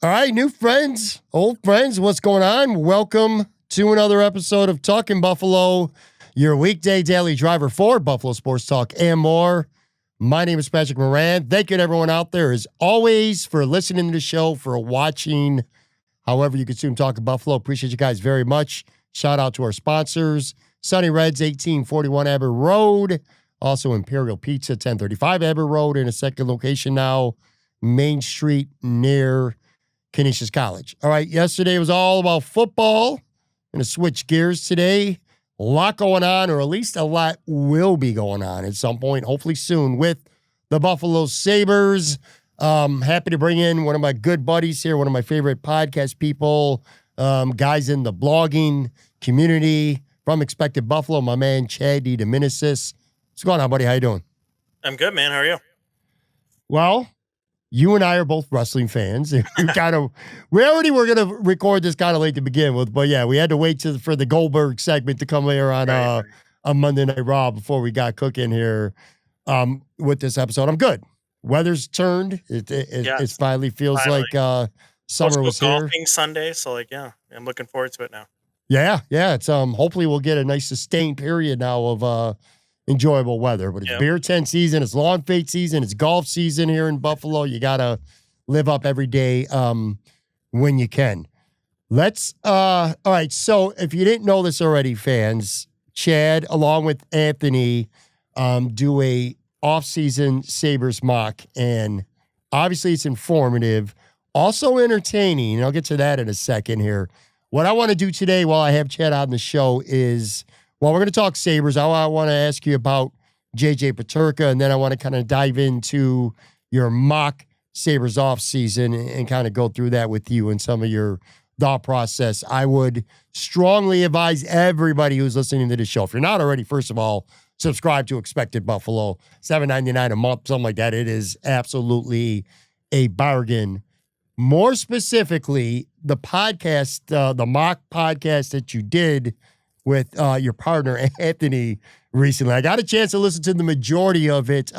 All right, new friends, old friends, what's going on? Welcome to another episode of Talking Buffalo, your weekday daily driver for Buffalo Sports Talk and more. My name is Patrick Moran. Thank you to everyone out there, as always, for listening to the show, for watching, however you consume Talking Buffalo. Appreciate you guys very much. Shout out to our sponsors, Sunny Reds, 1841 Abbott Road, also Imperial Pizza, 1035 Abbott Road, in a second location now, Main Street near Canisius College. All right, yesterday was all about football. Going to switch gears today. A lot going on, or at least a lot will be going on at some point, hopefully soon, with the Buffalo Sabres. Happy to bring in one of my good buddies here, one of my favorite podcast people, guys in the blogging community from Expected Buffalo, my man Chad DeDominicis. What's going on, buddy? How you doing? I'm good, man. How are you? Well, you and I are both wrestling fans. We already were going to record this kind of late to begin with, but yeah, we had to wait for the Goldberg segment to come later on Monday Night Raw before we got cooking here with this episode. I'm good. Weather's turned. It finally feels like summer was here. Golfing Sunday, so I'm looking forward to it now. Yeah. It's hopefully we'll get a nice sustained period now of enjoyable weather, but it's beer tent season, it's lawn fate season, it's golf season here in Buffalo. You gotta live up every day when you can. All right, so if you didn't know this already, fans, Chad, along with Anthony, do a off-season Sabres mock, and obviously it's informative, also entertaining, and I'll get to that in a second here. What I want to do today while I have Chad on the show is, well, we're going to talk Sabres. I want to ask you about JJ Peterka, and then I want to kind of dive into your mock Sabres offseason and kind of go through that with you and some of your thought process. I would strongly advise everybody who's listening to the show, if you're not already, first of all, subscribe to Expected Buffalo, $7.99 a month, something like that. It is absolutely a bargain. More specifically, the podcast, the mock podcast that you did with your partner, Anthony, recently. I got a chance to listen to the majority of it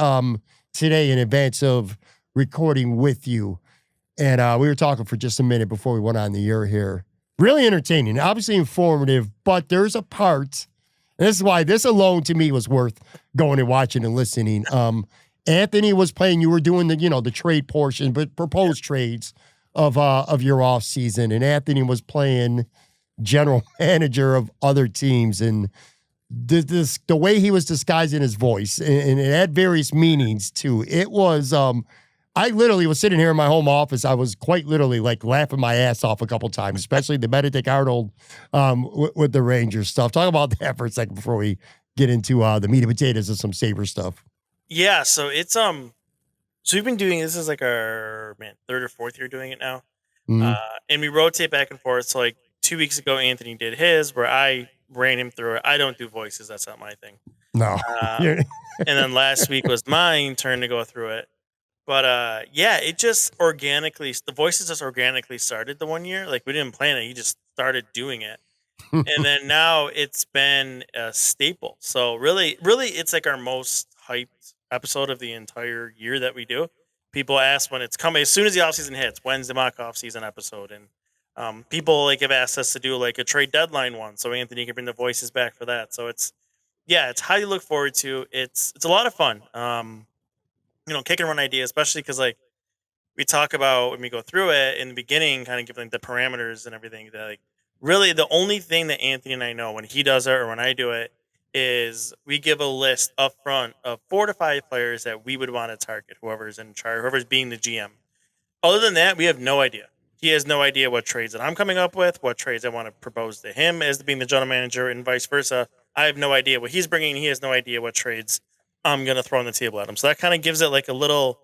today in advance of recording with you. And we were talking for just a minute before we went on the air here. Really entertaining, obviously informative, but there's a part, and this is why this alone to me was worth going and watching and listening. Anthony was playing, you were doing the trade portion, but proposed trades of your off season, and Anthony was playing general manager of other teams, and the way he was disguising his voice, and it had various meanings too. It was I literally was sitting here in my home office. I was quite literally laughing my ass off a couple times, especially the Benedict Arnold with the Rangers stuff. Talk about that for a second before we get into the meat and potatoes of some Sabre stuff. Yeah, so it's so we've been doing this is our third or fourth year doing it now, and we rotate back and forth. So 2 weeks ago, Anthony did his, where I ran him through it. I don't do voices. That's not my thing. No. And then last week was mine turn to go through it. But, it just the voices just organically started the 1 year. We didn't plan it. He just started doing it. And then now it's been a staple. So really, it's our most hyped episode of the entire year that we do. People ask when it's coming. As soon as the offseason hits, when's the mock offseason episode? And people have asked us to do a trade deadline one, so Anthony can bring the voices back for that. So it's highly look forward to. It's a lot of fun. Kick and run ideas, especially because we talk about when we go through it in the beginning, kind of give the parameters and everything. That really the only thing that Anthony and I know when he does it or when I do it is we give a list up front of 4 to 5 players that we would want to target, whoever's in charge, whoever's being the GM. Other than that, we have no idea. He has no idea what trades that I'm coming up with, what trades I want to propose to him as being the general manager, and vice versa. I have no idea what he's bringing. He has no idea what trades I'm going to throw on the table at him. So that kind of gives it a little,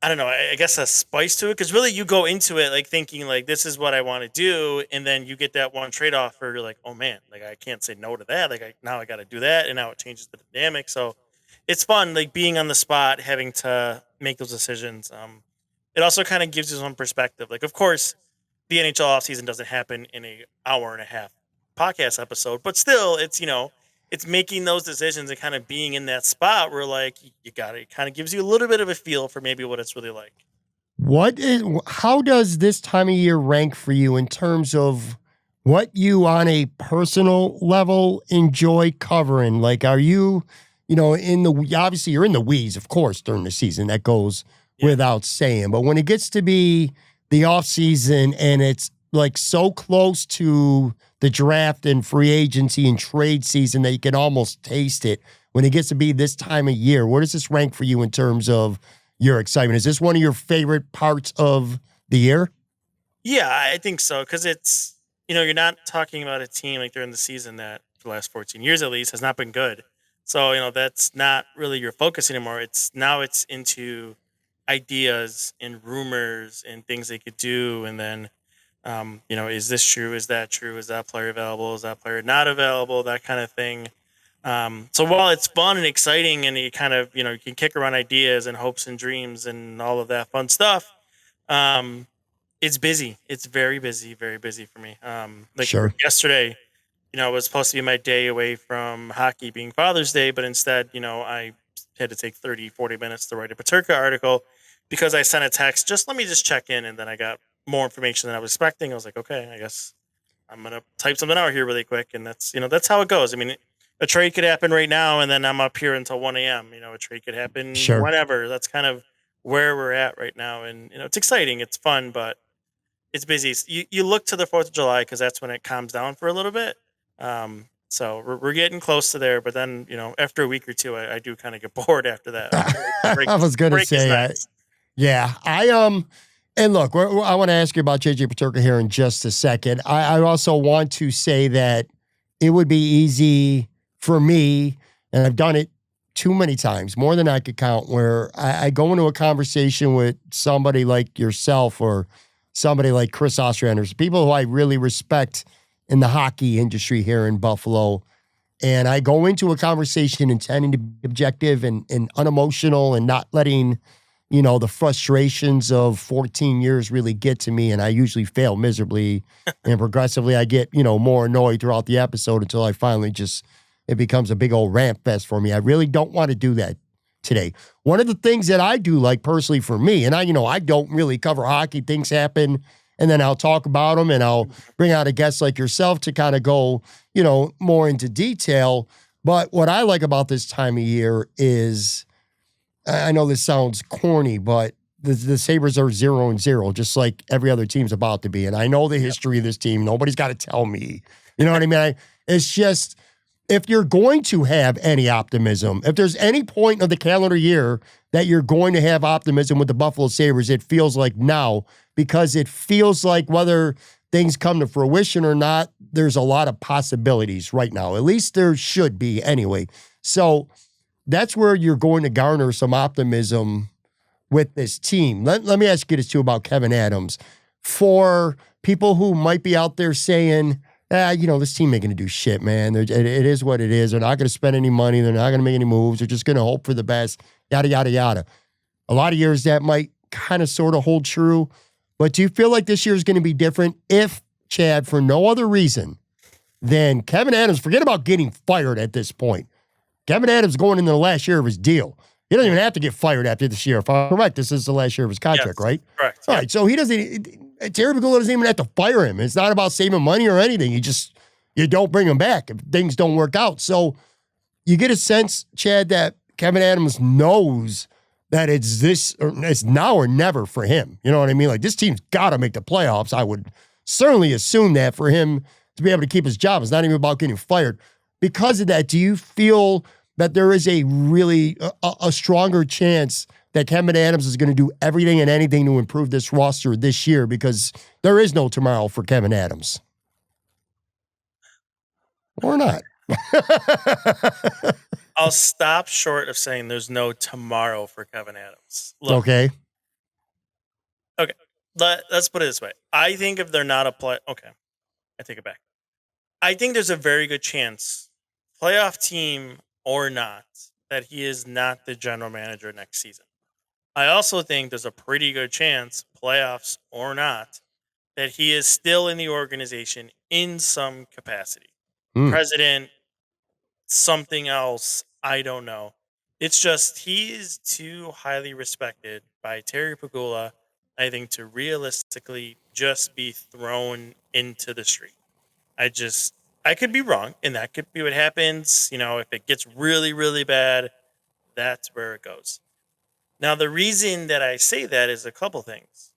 I don't know, I guess a spice to it. Because really you go into it thinking this is what I want to do. And then you get that one trade offer. You're oh man, I can't say no to that. Now I got to do that. And now it changes the dynamic. So it's fun, being on the spot, having to make those decisions. It also kind of gives you some perspective. Of course, the NHL offseason doesn't happen in an hour and a half podcast episode, but still, it's it's making those decisions and kind of being in that spot where you got it. It kind of gives you a little bit of a feel for maybe what it's really like. How does this time of year rank for you in terms of what you on a personal level enjoy covering? Like, are you, obviously you're in the weeds, of course, during the season. That goes Yeah. without saying. But when it gets to be the off season and it's like so close to the draft and free agency and trade season that you can almost taste it, when it gets to be this time of year, where does this rank for you in terms of your excitement? Is this one of your favorite parts of the year? Yeah, I think so. Because it's, you're not talking about a team like during the season that for the last 14 years at least has not been good. So, that's not really your focus anymore. It's into ideas and rumors and things they could do. And then, is this true? Is that true? Is that player available? Is that player not available? That kind of thing. So while it's fun and exciting and you kind of, you can kick around ideas and hopes and dreams and all of that fun stuff, it's busy. It's very busy for me. Like Sure. yesterday, it was supposed to be my day away from hockey being Father's Day, but instead, I had to take 30, 40 minutes to write a Peterka article because I sent a text, let me just check in. And then I got more information than I was expecting. I was like, okay, I guess I'm going to type something out here really quick. And that's how it goes. I mean, a trade could happen right now and then I'm up here until 1 a.m. A trade could happen Sure. whenever. That's kind of where we're at right now. And, it's exciting. It's fun, but it's busy. You look to the 4th of July because that's when it calms down for a little bit. So we're getting close to there, but then, after a week or two, I do kind of get bored after that. I was going to say, nice. yeah, and look, I want to ask you about JJ Peterka here in just a second. I also want to say that it would be easy for me, and I've done it too many times, more than I could count, where I go into a conversation with somebody like yourself or somebody like Chris Ostrander, people who I really respect in the hockey industry here in Buffalo. And I go into a conversation intending to be objective and unemotional and not letting, the frustrations of 14 years really get to me. And I usually fail miserably and progressively I get, more annoyed throughout the episode until I finally it becomes a big old rant fest for me. I really don't want to do that today. One of the things that I do, like personally for me, and I don't really cover hockey, things happen, and then I'll talk about them and I'll bring out a guest like yourself to kind of go, more into detail. But what I like about this time of year is, I know this sounds corny, but the Sabres are 0-0, just like every other team's about to be. And I know the history of this team. Nobody's got to tell me. You know what I mean? It's just, if you're going to have any optimism, if there's any point of the calendar year that you're going to have optimism with the Buffalo Sabres, it feels like now, because it feels like whether things come to fruition or not, there's a lot of possibilities right now. At least there should be anyway. So that's where you're going to garner some optimism with this team. Let me ask you this too about Kevyn Adams. For people who might be out there saying, this team ain't going to do shit, man. It is what it is. They're not going to spend any money. They're not going to make any moves. They're just going to hope for the best, yada, yada, yada. A lot of years that might kind of sort of hold true. But do you feel like this year is going to be different if, Chad, for no other reason than Kevyn Adams, forget about getting fired at this point. Kevyn Adams going into the last year of his deal. He doesn't even have to get fired after this year. If I'm correct, this is the last year of his contract, Yes, right? correct. All right, so he doesn't, Terry Pegula doesn't even have to fire him. It's not about saving money or anything. You don't bring him back if things don't work out. So you get a sense, Chad, that Kevyn Adams knows that it's now or never for him. You know what I mean? Like, this team's got to make the playoffs. I would certainly assume that for him to be able to keep his job. It's not even about getting fired. Because of that, do you feel that there is a really a stronger chance that Kevyn Adams is going to do everything and anything to improve this roster this year? Because there is no tomorrow for Kevyn Adams. Or not. I'll stop short of saying there's no tomorrow for Kevyn Adams. Look, Okay. Let's put it this way. I think if they're not okay, I take it back. I think there's a very good chance, playoff team or not, that he is not the general manager next season. I also think there's a pretty good chance, playoffs or not, that he is still in the organization in some capacity. President, something else, I don't know. It's just he is too highly respected by Terry Pegula I think, to realistically just be thrown into the street. I could be wrong, and that could be what happens. If it gets really, really bad, that's where it goes. Now, the reason that I say that is a couple things.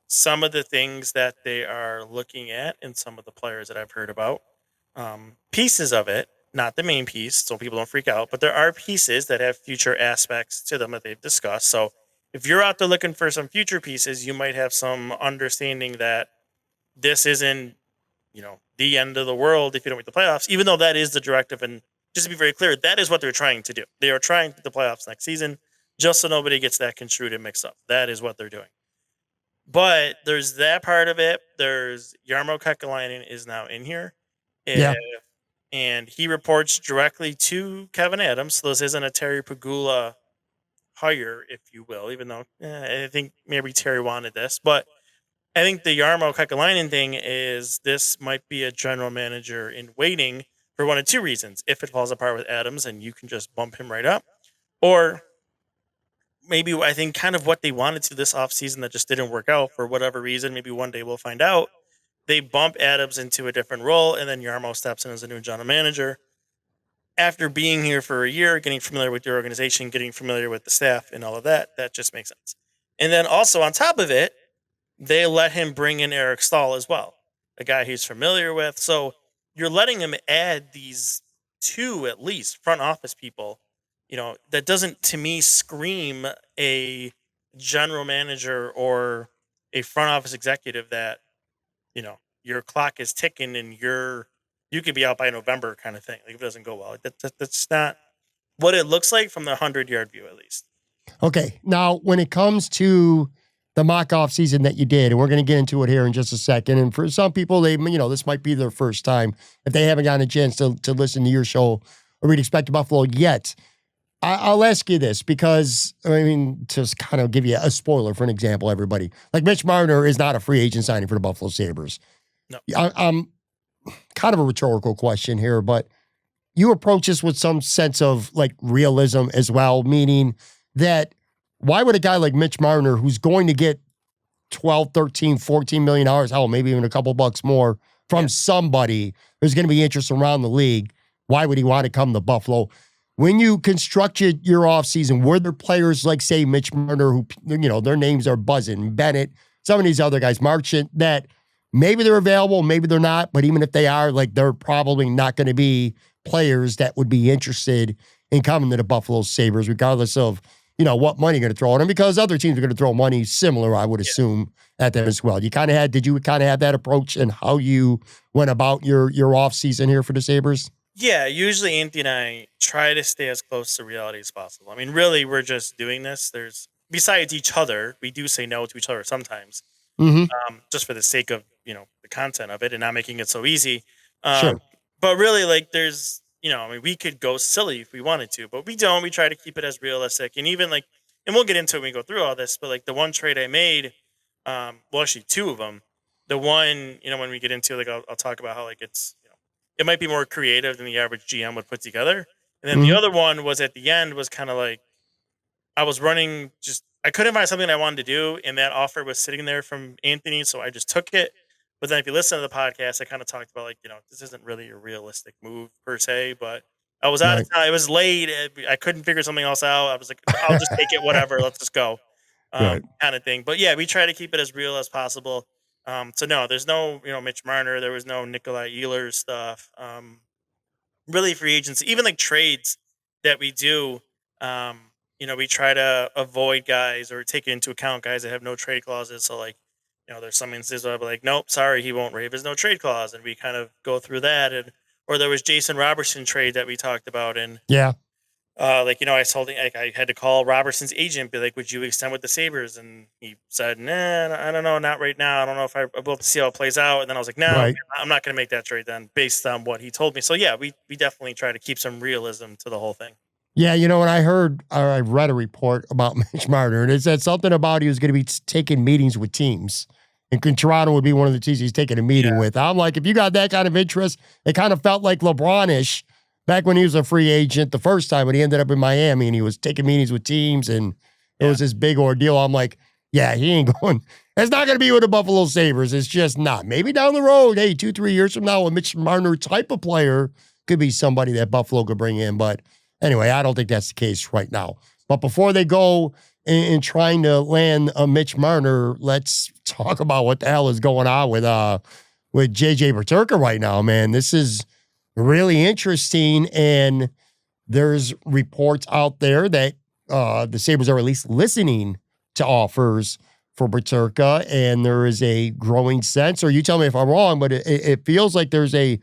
Some of the things that they are looking at, and some of the players that I've heard about, pieces of it, not the main piece, so people don't freak out, but there are pieces that have future aspects to them that they've discussed. So if you're out there looking for some future pieces, you might have some understanding that this isn't, the end of the world if you don't make the playoffs, even though that is the directive. And just to be very clear, that is what they're trying to do. They are trying to get the playoffs next season, just so nobody gets that construed and mixed up. That is what they're doing. But there's that part of it. There's Jarmo Kekalainen is now in here. And he reports directly to Kevyn Adams. So this isn't a Terry Pegula hire, if you will, even though I think maybe Terry wanted this. But I think the Jarmo Kekalainen thing is this might be a general manager in waiting for one of two reasons. If it falls apart with Adams and you can just bump him right up, or maybe I think kind of what they wanted to this offseason that just didn't work out for whatever reason. Maybe one day we'll find out. They bump Adams into a different role, and then Jarmo steps in as a new general manager. After being here for a year, getting familiar with your organization, getting familiar with the staff and all of that, that just makes sense. And then also on top of it, they let him bring in Eric Stahl as well, a guy he's familiar with. So you're letting him add these two, at least, front office people. That doesn't, to me, scream a general manager or a front office executive that, your clock is ticking and you could be out by November kind of thing. Like, if it doesn't go well, that's not what it looks like from the 100-yard view, at least. Okay. Now, when it comes to the mock off season that you did, and we're going to get into it here in just a second. And for some people, this might be their first time if they haven't gotten a chance to listen to your show or read Expect to Buffalo yet. I'll ask you this because, to kind of give you a spoiler for an example, everybody. Like, Mitch Marner is not a free agent signing for the Buffalo Sabres. No. I'm kind of a rhetorical question here, but you approach this with some sense of, like, realism as well, meaning that why would a guy like Mitch Marner, who's going to get $12, $13, $14 million, hell, maybe even a couple bucks more from somebody who's going to be interested around the league, why would he want to come to Buffalo? When you constructed your offseason, were there players like, say, Mitch Marner, who, their names are buzzing, Bennett, some of these other guys, Marchant, that maybe they're available, maybe they're not, but even if they are, like, they're probably not going to be players that would be interested in coming to the Buffalo Sabres, regardless of, what money you're going to throw at them, because other teams are going to throw money similar, I would assume, at them as well. Did you kind of have that approach in how you went about your offseason here for the Sabres? Yeah, usually Anthony and I try to stay as close to reality as possible. Really, we're just doing this. Besides each other, we do say no to each other sometimes, just for the sake of, the content of it and not making it so easy. Sure. But really, like, there's, we could go silly if we wanted to, but we don't. We try to keep it as realistic. And even, like, and we'll get into it when we go through all this, but, like, the one trade I made, well, actually two of them. The one, when we get into, like, I'll talk about how, like, it's, it might be more creative than the average GM would put together. And then the other one was at the end was kind of like, I was running I couldn't find something I wanted to do. And that offer was sitting there from Anthony. So I just took it. But then if you listen to the podcast, I kind of talked about, like, this isn't really a realistic move per se, but I was out of time. It was late. I couldn't figure something else out. I was like, I'll just take it, whatever. Let's just go. Kind of thing. But yeah, we try to keep it as real as possible. So no, there's no, Mitch Marner. There was no Nikolai Ehlers stuff. Really free agency, even like trades that we do, we try to avoid guys or take into account guys that have no trade clauses. So, like, there's some instances where I'll be like, nope, sorry, he won't waive his no trade clause. And we kind of go through that. Or there was Jason Robertson trade that we talked about. And I told him, like, I had to call Robertson's agent, be like, would you extend with the Sabres? And he said, nah, I don't know, not right now. I don't know if we'll see how it plays out. And then I was like, no, I'm not going to make that trade then, based on what he told me. So yeah, we definitely try to keep some realism to the whole thing. Yeah, when I read a report about Mitch Marner, and it said something about he was going to be taking meetings with teams. And Toronto would be one of the teams he's taking a meeting with. I'm like, if you got that kind of interest, it kind of felt like LeBron-ish back when he was a free agent the first time when he ended up in Miami and he was taking meetings with teams and it was this big ordeal. I'm like, Yeah, he ain't going. It's not going to be with the Buffalo Sabres. It's just not. Maybe down the road, hey, 2-3 years from now, a Mitch Marner type of player could be somebody that Buffalo could bring in. But anyway, I don't think that's the case right now. But before they go in trying to land a Mitch Marner, let's talk about what the hell is going on with JJ Peterka right now, man. This is really interesting. And there's reports out there that the Sabres are at least listening to offers for Peterka, and there is a growing sense, or you tell me if I'm wrong, but it feels like there's a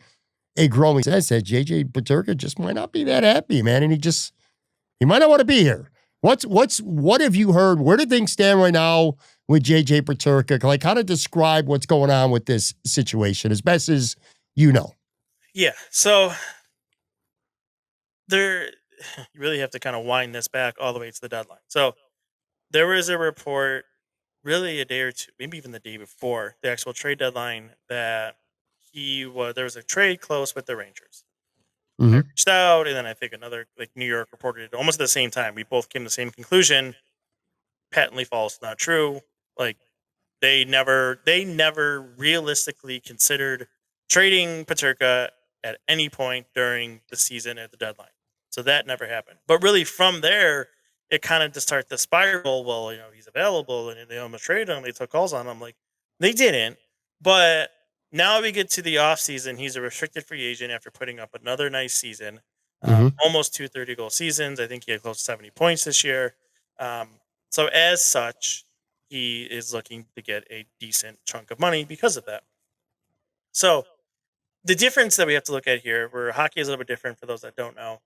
growing sense that JJ Peterka just might not be that happy, man, and he might not want to be here. What have you heard? Where do things stand right now with JJ Peterka? Like, kind of describe what's going on with this situation as best as you know. Yeah, so you really have to kind of wind this back all the way to the deadline. So there was a report really a day or two, maybe even the day before the actual trade deadline, that there was a trade close with the Rangers. Mm-hmm. I reached out, and then I think another, like, New York reported it almost at the same time. We both came to the same conclusion. Patently false, not true. Like, they never realistically considered trading Peterka at any point during the season at the deadline. So that never happened. But really, from there, it kind of just started to spiral. Well, he's available, and they almost traded him. They took calls on him. Like, they didn't. But now we get to the offseason. He's a restricted free agent after putting up another nice season. Almost 2 30-goal seasons. I think he had close to 70 points this year. So as such, he is looking to get a decent chunk of money because of that. So the difference that we have to look at here, where hockey is a little bit different for those that don't know,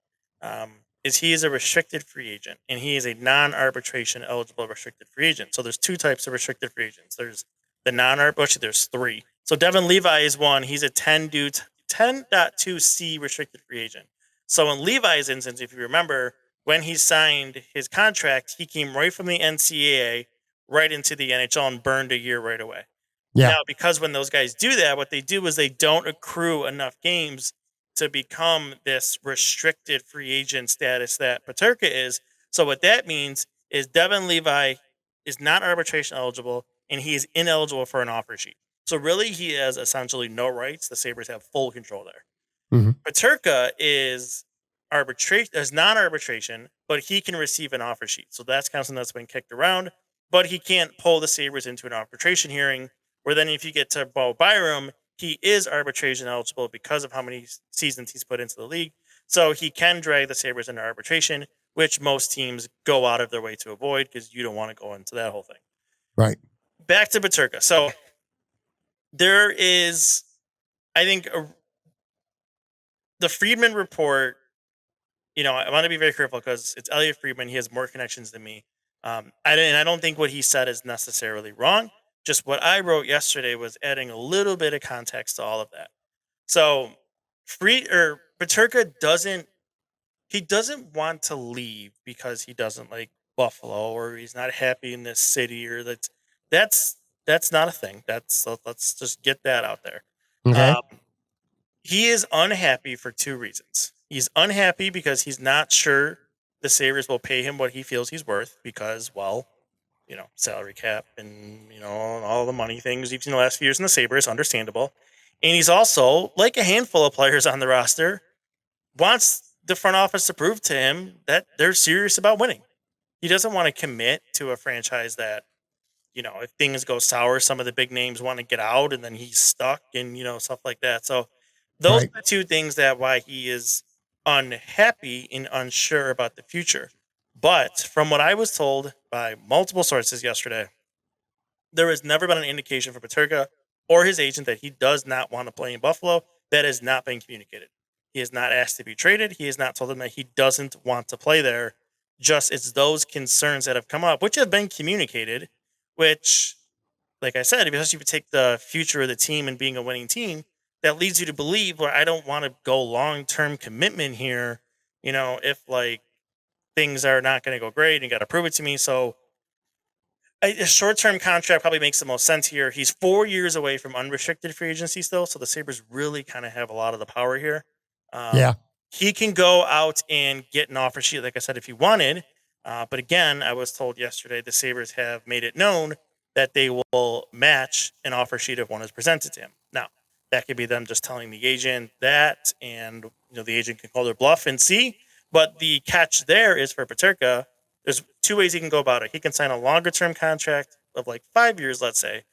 is he is a restricted free agent, and he is a non-arbitration eligible restricted free agent. So there's two types of restricted free agents. There's the non-arbitration, there's three. So Devin Levi is one. He's a 10.2C restricted free agent. So in Levi's instance, if you remember, when he signed his contract, he came right from the NCAA right into the NHL and burned a year right away. Yeah. Now, because when those guys do that, what they do is they don't accrue enough games to become this restricted free agent status that Peterka is. So what that means is Devin Levi is not arbitration eligible, and he is ineligible for an offer sheet. So really, he has essentially no rights. The Sabres have full control there. Mm-hmm. Peterka is non-arbitration, but he can receive an offer sheet. So that's kind of something that's been kicked around, but he can't pull the Sabres into an arbitration hearing, where then if you get to Bo Byram, he is arbitration eligible because of how many seasons he's put into the league. So he can drag the Sabres into arbitration, which most teams go out of their way to avoid because you don't want to go into that whole thing. Right. Back to Peterka. So there is, I think, the Friedman report, I want to be very careful because it's Elliot Friedman. He has more connections than me. I don't think what he said is necessarily wrong. Just what I wrote yesterday was adding a little bit of context to all of that. So Peterka doesn't want to leave because he doesn't like Buffalo or he's not happy in this city, or that's not a thing. Let's just get that out there. Okay. He is unhappy for two reasons. He's unhappy because he's not sure the Sabres will pay him what he feels he's worth because, well, salary cap and, all the money things you've seen the last few years in the Sabres, understandable. And he's also, like a handful of players on the roster, wants the front office to prove to him that they're serious about winning. He doesn't want to commit to a franchise that, if things go sour, some of the big names want to get out and then he's stuck and, stuff like that. So those are the two things that why he is unhappy and unsure about the future. But from what I was told by multiple sources yesterday, there has never been an indication for Peterka or his agent that he does not want to play in Buffalo. That has not been communicated. He has not asked to be traded. He has not told them that he doesn't want to play there. Just it's those concerns that have come up, which have been communicated, which, like I said, especially if you take the future of the team and being a winning team, that leads you to believe, well, I don't want to go long-term commitment here, if things are not going to go great and you got to prove it to me. So a short-term contract probably makes the most sense here. He's 4 years away from unrestricted free agency still, so the Sabres really kind of have a lot of the power here. Yeah. He can go out and get an offer sheet, like I said, if he wanted, But again, I was told yesterday the Sabres have made it known that they will match an offer sheet if one is presented to him. Now, that could be them just telling the agent that, and the agent can call their bluff and see. But the catch there is for Peterka, there's two ways he can go about it. He can sign a longer term contract of like 5 years, let's say.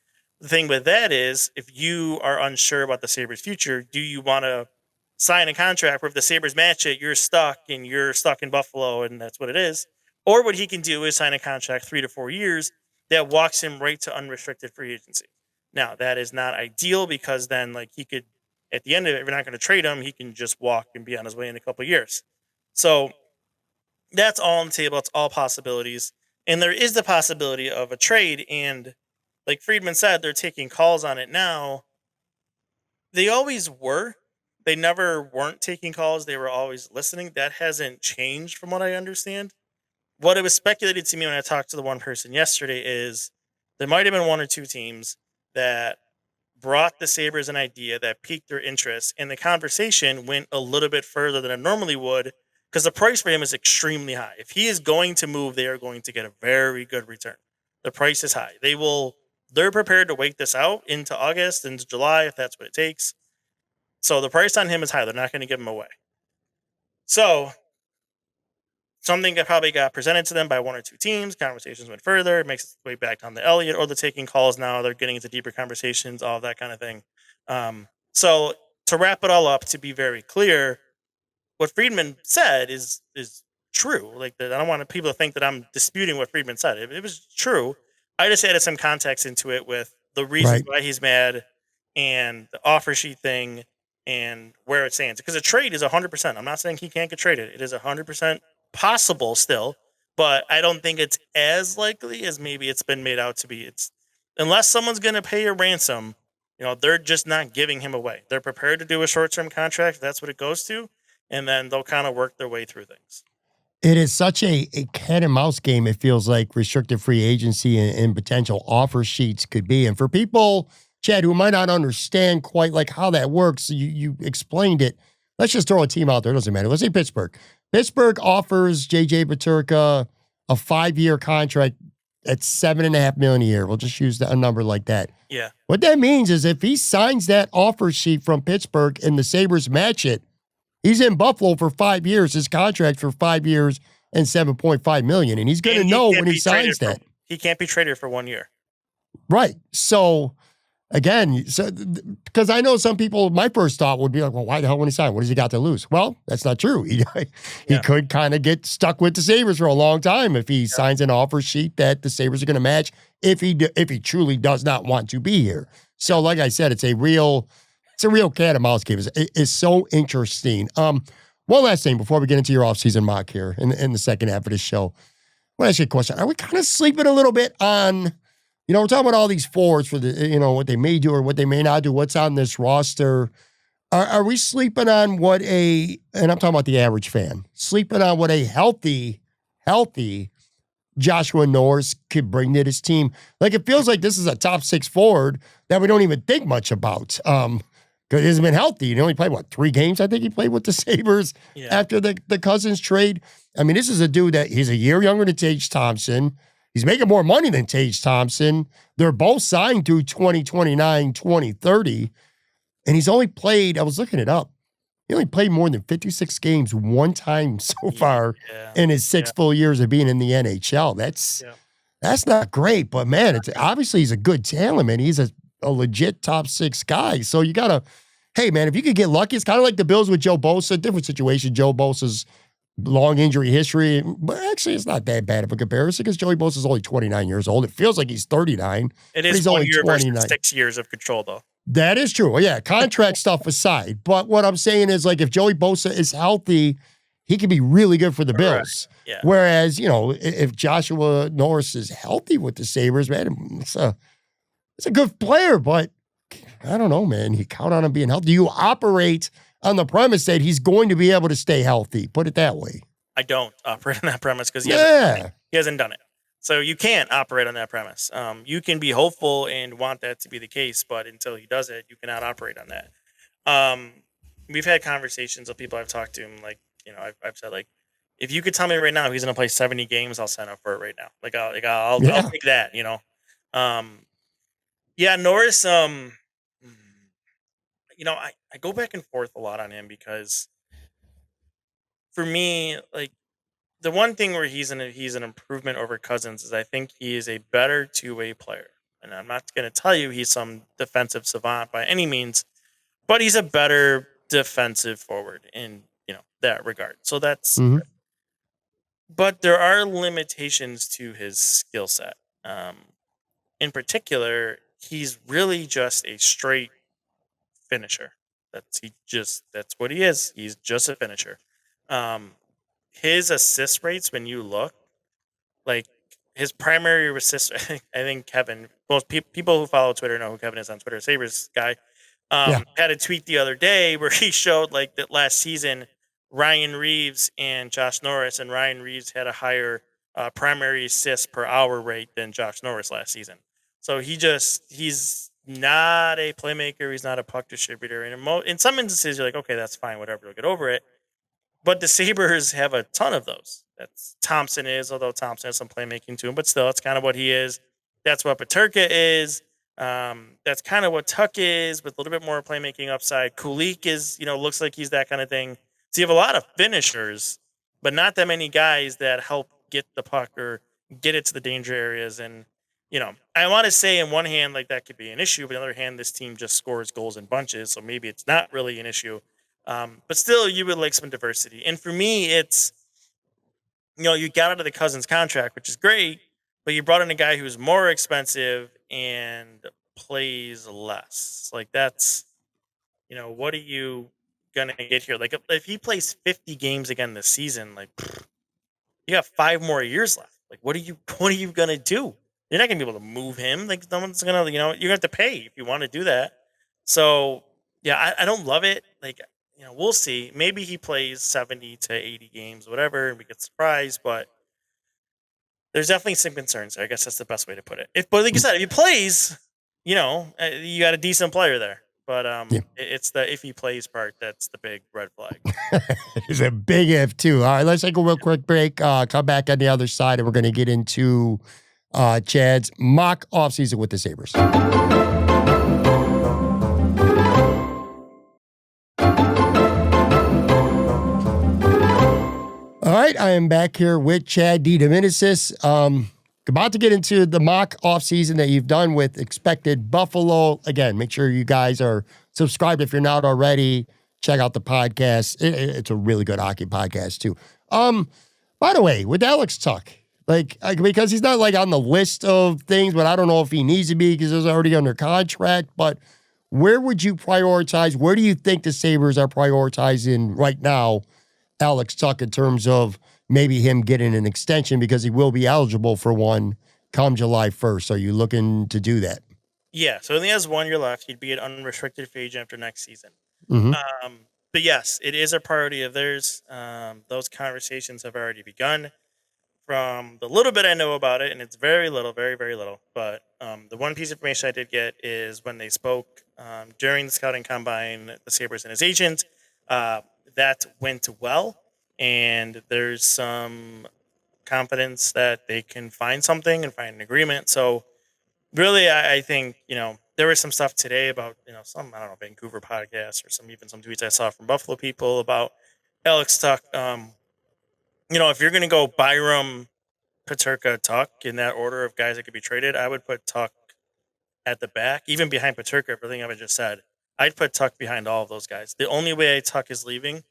The thing with that is, if you are unsure about the Sabres' future, do you want to sign a contract where if the Sabres match it, you're stuck in Buffalo and that's what it is? Or what he can do is sign a contract 3 to 4 years that walks him right to unrestricted free agency. Now, that is not ideal because then he could, at the end of it, if you're not going to trade him, he can just walk and be on his way in a couple of years. So that's all on the table. It's all possibilities. And there is the possibility of a trade. And like Friedman said, they're taking calls on it now. They always were. They never weren't taking calls. They were always listening. That hasn't changed from what I understand. What it was speculated to me when I talked to the one person yesterday is there might have been one or two teams that brought the Sabres an idea that piqued their interest, and the conversation went a little bit further than it normally would because the price for him is extremely high. If he is going to move, they are going to get a very good return. The price is high. They're prepared to wait this out into August, into July, if that's what it takes. So the price on him is high. They're not going to give him away. So something that probably got presented to them by one or two teams. Conversations went further. It makes its way back down to Elliott, or they're taking calls now. They're getting into deeper conversations, all of that kind of thing. So to wrap it all up, to be very clear, what Friedman said is true. I don't want people to think that I'm disputing what Friedman said. It was true. I just added some context into it with the reasons why he's mad and the offer sheet thing and where it stands. Because a trade is 100%. I'm not saying he can't get traded. It is 100% possible still, but I don't think it's as likely as maybe it's been made out to be. It's unless someone's going to pay a ransom, they're just not giving him away. They're prepared to do a short-term contract if that's what it goes to, and then they'll kind of work their way through things. It is such a cat and mouse game, it feels like, restricted free agency and potential offer sheets could be. And for people, Chad, who might not understand quite how that works, you explained it. Let's just throw a team out there. It doesn't matter. Let's say Pittsburgh. Pittsburgh offers JJ Peterka a 5-year contract at $7.5 million a year. We'll just use a number like that. Yeah. What that means is if he signs that offer sheet from Pittsburgh and the Sabres match it, he's in Buffalo for 5 years, his contract for 5 years and $7.5 million. And he's going to know when he signs that. He can't be traded for 1 year. Right. So, again, because I know some people, my first thought would be like, well, why the hell would he sign? What has he got to lose? Well, that's not true. He could kind of get stuck with the Sabres for a long time if he signs an offer sheet that the Sabres are going to match if he truly does not want to be here. So, like I said, it's a real cat and mouse game. It's so interesting. One last thing before we get into your offseason mock here in the second half of this show. I want to ask you a question. Are we kind of sleeping a little bit on, we're talking about all these forwards for the, what they may do or what they may not do, what's on this roster. Are we sleeping on and I'm talking about the average fan, sleeping on what a healthy Joshua Norris could bring to this team? It feels like this is a top 6 forward that we don't even think much about. Because he hasn't been healthy. He only played, 3 games, I think he played with the Sabres after the Cousins trade. I mean, this is a dude that he's a year younger than Tage Thompson. He's making more money than Tage Thompson. They're both signed through 2029, 2030. And he's only played, I was looking it up, he only played more than 56 games one time so far in his 6 full years of being in the NHL. That's not great, but man, obviously he's a good talent, man. He's a legit top 6 guy. So you got to, hey, man, if you could get lucky, it's kind of like the Bills with Joe Bosa, different situation. Joe Bosa's long injury history, but actually it's not that bad of a comparison because Joey Bosa's only 29 years old. It feels like he's 39. It is he's 1 only year 29. versus 6 years of control, though. That is true. Yeah, contract stuff aside. But what I'm saying is, if Joey Bosa is healthy, he could be really good for the Bills. Yeah. Whereas, if Joshua Norris is healthy with the Sabres, man, it's a good player, but I don't know, man. You count on him being healthy. You operate on the premise that he's going to be able to stay healthy. Put it that way. I don't operate on that premise because he hasn't done it. So you can't operate on that premise. You can be hopeful and want that to be the case, but until he does it, you cannot operate on that. We've had conversations with people I've talked to, and I've said if you could tell me right now he's going to play 70 games, I'll sign up for it right now. I'll take that, Yeah, Norris, I go back and forth a lot on him because for me, like, the one thing where he's an improvement over Cousins is I think he is a better two-way player. And I'm not going to tell you he's some defensive savant by any means, but he's a better defensive forward in, that regard. So that's but there are limitations to his skill set. In particular, he's really just a straight finisher. That's what he is. He's just a finisher. His assist rates, when you look, like his primary assist, I think Kevin, most people who follow Twitter know who Kevin is on Twitter, Sabres guy, had a tweet the other day where he showed like that last season, Ryan Reeves and Josh Norris, and Ryan Reeves had a higher primary assist per hour rate than Josh Norris last season. So he's not a playmaker. He's not a puck distributor. And in some instances, you're like, okay, that's fine, whatever, we'll get over it. But the Sabres have a ton of those. That's Thompson is, although Thompson has some playmaking to him, but still, that's kind of what he is. That's what Peterka is. That's kind of what Tuch is, with a little bit more playmaking upside. Kulik is, looks like he's that kind of thing. So you have a lot of finishers, but not that many guys that help get the puck or get it to the danger areas. And, I want to say in one hand, like that could be an issue, but on the other hand, this team just scores goals in bunches, so maybe it's not really an issue. But still, you would like some diversity. And for me, it's, you got out of the Cousins contract, which is great, but you brought in a guy who's more expensive and plays less. Like, that's, what are you going to get here? Like, if he plays 50 games again this season, like, you got 5 more years left. Like, what are you going to do? You're not going to be able to move him. Like, no one's going to, you're going to have to pay if you want to do that. So, yeah, I don't love it. Like, we'll see. Maybe he plays 70 to 80 games, whatever, and we get surprised. But there's definitely some concerns. I guess that's the best way to put it. But like you said, if he plays, you got a decent player there. But it's the if he plays part that's the big red flag. It's a big if, too. All right, let's take a real quick break. Come back on the other side, and we're going to get into Chad's mock offseason with the Sabres. All right, I am back here with Chad DeDominicis. About to get into the mock offseason that you've done with Expected Buffalo. Again, make sure you guys are subscribed if you're not already. Check out the podcast. It's a really good hockey podcast, too. By the way, with Alex Tuch, because he's not on the list of things, but I don't know if he needs to be because he's already under contract. But where would you prioritize? Where do you think the Sabres are prioritizing right now Alex Tuch in terms of maybe him getting an extension, because he will be eligible for one come July 1st. Are you looking to do that? Yeah, so he only has 1 year left. He'd be an unrestricted free agent after next season. Mm-hmm. But yes, it is a priority of theirs. Those conversations have already begun. From the little bit I know about it, and it's very little, very, very little, but the one piece of information I did get is when they spoke during the scouting combine, the Sabres and his agent, that went well. And there's some confidence that they can find something and find an agreement. So really, I think, there was some stuff today about, some, I don't know, Vancouver podcast or some tweets I saw from Buffalo people about Alex Tuch. If you're going to go Byram, Peterka, Tuch in that order of guys that could be traded, I would put Tuch at the back, even behind Peterka, everything I just said. I'd put Tuch behind all of those guys. The only way Tuch is leaving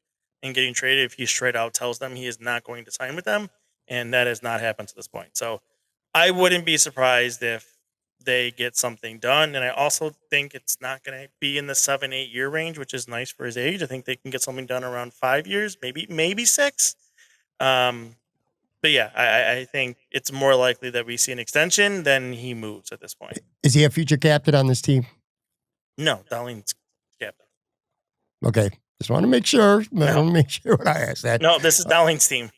and getting traded if he straight out tells them he is not going to sign with them, and that has not happened to this point. So I wouldn't be surprised if they get something done, and I also think it's not going to be in the 7-8 year range, which is nice for his age. I think they can get something done around 5 years, maybe 6. But yeah, I think it's more likely that we see an extension than he moves at this point. Is he a future captain on this team? No, Darlene's captain. Okay. Just want to make sure. I want to make sure when I ask that. No, this is Darlene's team.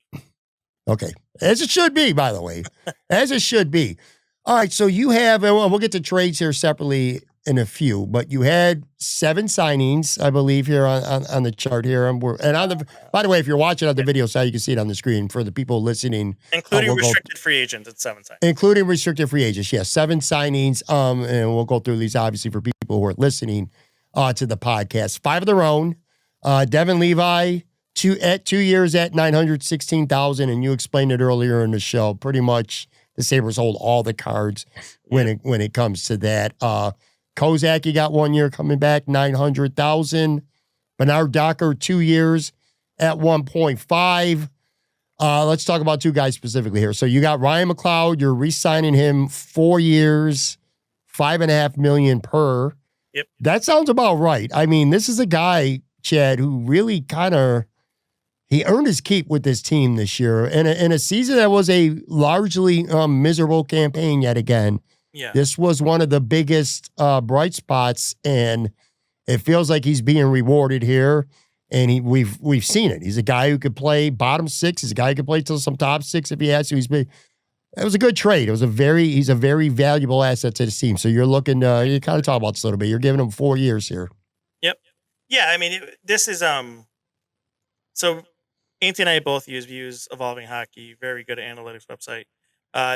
Okay. As it should be, by the way. As it should be. All right. So you have, and we'll get to trades here separately in a few, but you had 7 signings, I believe, here on the chart here. By the way, if you're watching on the video side, you can see it on the screen. For the people listening, including restricted free agents, it's 7 signings. Including restricted free agents, yes, 7 signings. And we'll go through these obviously for people who are listening to the podcast. 5 of their own. Devin Levi, 2 years at $916,000, and you explained it earlier in the show. Pretty much, the Sabres hold all the cards when it comes to that. Kozak, you got 1 year coming back, $900,000. Bernard Docker, 2 years at 1.5. Let's talk about 2 guys specifically here. So you got Ryan McLeod. You're re-signing him 4 years, $5.5 million per. Yep. That sounds about right. I mean, this is a guy, Chad, who really he earned his keep with this team this year in a season that was a largely miserable campaign yet again. Yeah. This was one of the biggest bright spots, and it feels like he's being rewarded here. And we've seen it. He's a guy who could play bottom 6. He's a guy who could play till some top 6 if he has to. It was a good trade. He's a very valuable asset to this team. So you're looking you kind of talk about this a little bit. You're giving him 4 years here. Yep. Yeah, I mean, this is so Anthony and I both use Evolving Hockey, very good analytics website.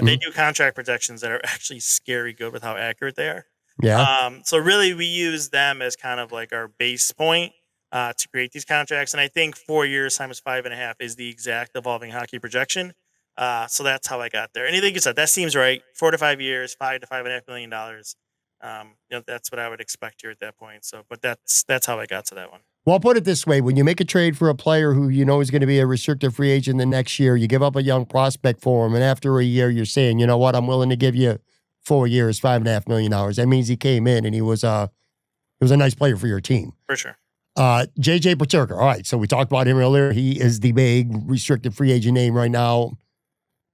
They do contract projections that are actually scary good with how accurate they are. Yeah. So really we use them as kind of like our base point to create these contracts. And I think 4 years times 5.5 is the exact Evolving Hockey projection. So that's how I got there. And like you said, that seems right. 4 to 5 years, $5 to $5.5 million. That's what I would expect here at that point. So, but that's how I got to that one. Well, I'll put it this way. When you make a trade for a player who you know is going to be a restricted free agent the next year, you give up a young prospect for him, and after a year, you're saying, you know what, I'm willing to give you 4 years, $5.5 million. That means he came in and he was a nice player for your team. For sure. JJ Peterka. All right, so we talked about him earlier. He is the big restricted free agent name right now.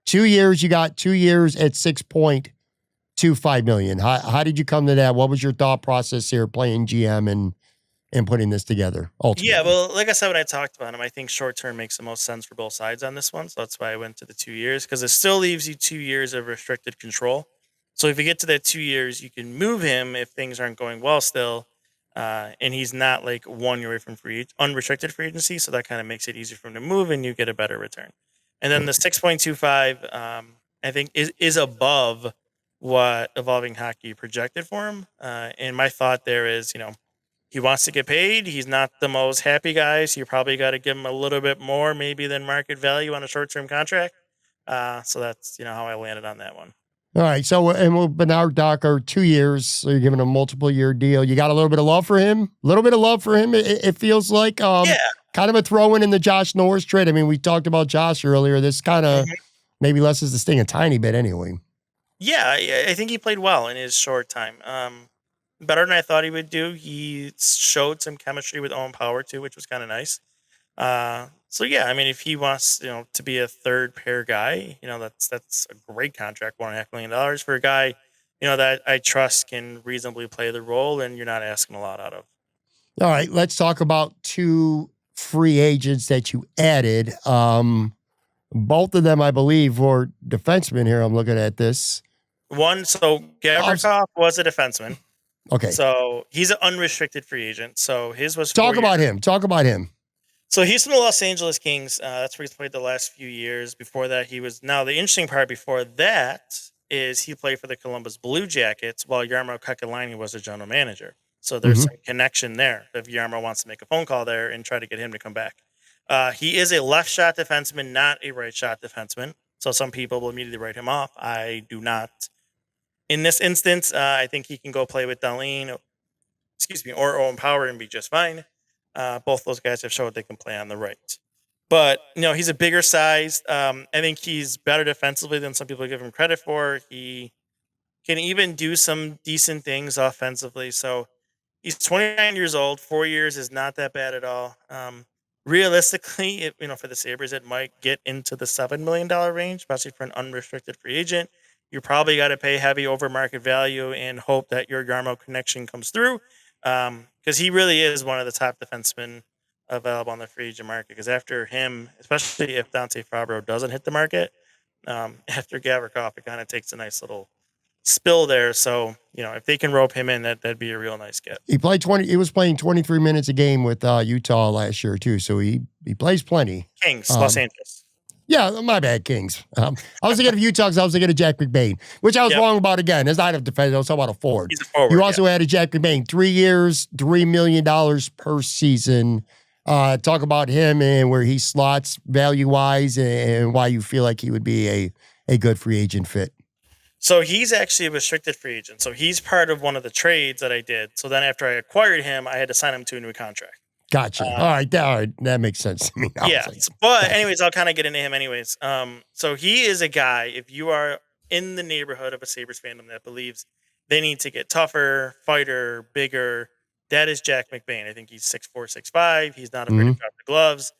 2 years, you got 2 years at $6.25 million. How did you come to that? What was your thought process here playing GM and putting this together ultimately? Yeah, well, like I said when I talked about him, I think short term makes the most sense for both sides on this one. So that's why I went to the 2 years, because it still leaves you 2 years of restricted control. So if you get to that 2 years, you can move him if things aren't going well still. And he's not like 1 year away from unrestricted free agency. So that kind of makes it easier for him to move and you get a better return. And then the 6.25, I think is above what Evolving Hockey projected for him. And my thought there is, he wants to get paid. He's not the most happy guy, so you probably got to give him a little bit more maybe than market value on a short-term contract. So that's, how I landed on that one. All right. So, and we'll Bernard Docker, 2 years. So you're giving a multiple-year deal. You got a little bit of love for him? It feels like yeah. Kind of a throw-in the Josh Norris trade. I mean, we talked about Josh earlier. This kind of maybe lessens the sting a tiny bit anyway. Yeah, I think he played well in his short time. Better than I thought he would do. He showed some chemistry with Owen Power too, which was kind of nice. So yeah, I mean, if he wants, to be a third pair guy, that's a great contract, $1.5 million for a guy, that I trust can reasonably play the role, and you're not asking a lot out of. All right, let's talk about 2 free agents that you added. Both of them, I believe, were defensemen here. I'm looking at this. One, so Gavrikov was a defenseman. Okay. So he's an unrestricted free agent. So his was Talk about him. So he's from the Los Angeles Kings. That's where he's played the last few years. Before that, now the interesting part before that is he played for the Columbus Blue Jackets while Jarmo Kekalainen was the general manager. So there's some connection there if Jarmo wants to make a phone call there and try to get him to come back. He is a left shot defenseman, not a right shot defenseman. So some people will immediately write him off. I do not. In this instance, I think he can go play with Dahlin, or Owen Power and be just fine. Both those guys have showed they can play on the right. But, he's a bigger size. I think he's better defensively than some people give him credit for. He can even do some decent things offensively. So he's 29 years old. 4 years is not that bad at all. Realistically, for the Sabres, it might get into the $7 million range, especially for an unrestricted free agent. You probably got to pay heavy over market value and hope that your Jarmo connection comes through, because he really is one of the top defensemen available on the free agent market. Because after him, especially if Dante Fabro doesn't hit the market, after Gavrikov, it kind of takes a nice little spill there. So, if they can rope him in, that'd be a real nice get. He was playing 23 minutes a game with Utah last year too, so he plays plenty. Kings, Los Angeles. Yeah, my bad, Kings. I was thinking of Utah because I was thinking of Jack McBain, which I was wrong about again. It's not a defense. I was talking about a forward. He's a forward. You also added Jack McBain, 3 years, $3 million per season. Talk about him and where he slots value-wise and why you feel like he would be a good free agent fit. So he's actually a restricted free agent. So he's part of one of the trades that I did. So then after I acquired him, I had to sign him to a new contract. Gotcha. All right, that makes sense to me. But anyways, I'll kind of get into him anyways. So he is a guy, if you are in the neighborhood of a Sabres fandom that believes they need to get tougher, fighter, bigger, that is Jack McBain. I think he's 6'4", 6'5". He's not afraid to drop the gloves,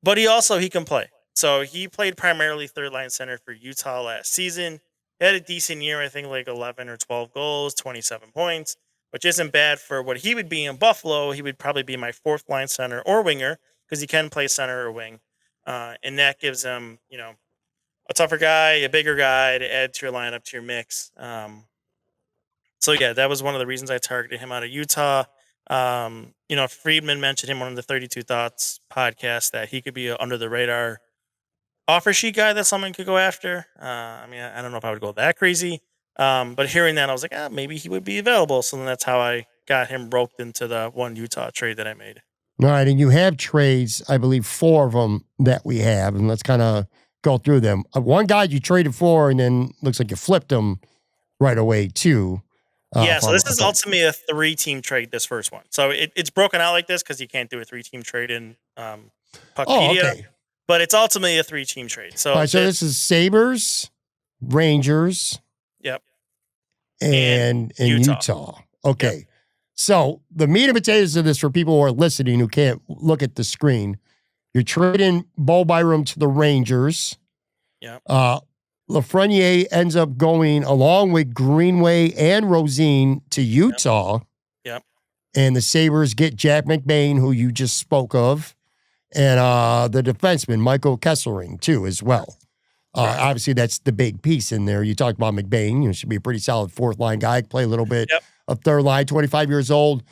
but he can play. So he played primarily third line center for Utah last season. He had a decent year, I think like 11 or 12 goals, 27 points, which isn't bad for what he would be in Buffalo. He would probably be my fourth line center or winger because he can play center or wing. And that gives him, a tougher guy, a bigger guy to add to your lineup, to your mix. So, yeah, that was one of the reasons I targeted him out of Utah. Friedman mentioned him on the 32 Thoughts podcast that he could be under the radar offer sheet guy that someone could go after. I don't know if I would go that crazy. But hearing that, I was like, maybe he would be available. So then that's how I got him roped into the one Utah trade that I made. All right. And you have trades, I believe 4 of them that we have. And let's kind of go through them. One guy you traded for, and then looks like you flipped him right away, too. So this is ultimately a 3-team trade, this first one. So it's broken out like this because you can't do a 3-team trade in Puckpedia. Okay. But it's ultimately a 3-team trade. So, all right, so this is Sabres, Rangers. Yep. And Utah. Okay. Yep. So the meat and potatoes of this for people who are listening who can't look at the screen, you're trading Bo Byram to the Rangers. Yeah. Lafreniere ends up going along with Greenway and Rosine to Utah. Yep. And the Sabres get Jack McBain, who you just spoke of, and the defenseman, Michael Kesselring, too, as well. Obviously, that's the big piece in there. You talked about McBain. Should be a pretty solid fourth-line guy. Play a little bit of third line, 25 years old.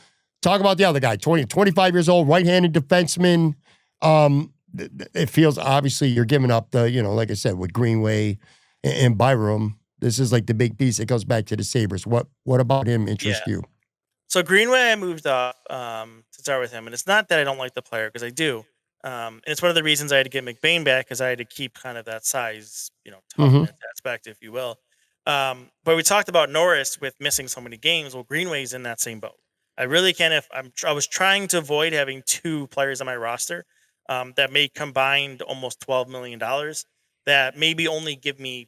Talk about the other guy, 25 years old, right-handed defenseman. It feels, obviously, you're giving up the, like I said, with Greenway and Byram. This is like the big piece that goes back to the Sabres. What about him interests you? So Greenway, I moved off to start with him. And it's not that I don't like the player, because I do. And it's one of the reasons I had to get McBain back, because I had to keep kind of that size, toughness aspect, if you will. But we talked about Norris with missing so many games. Well, Greenway's in that same boat. I really can't. I was trying to avoid having 2 players on my roster that may combined almost $12 million that maybe only give me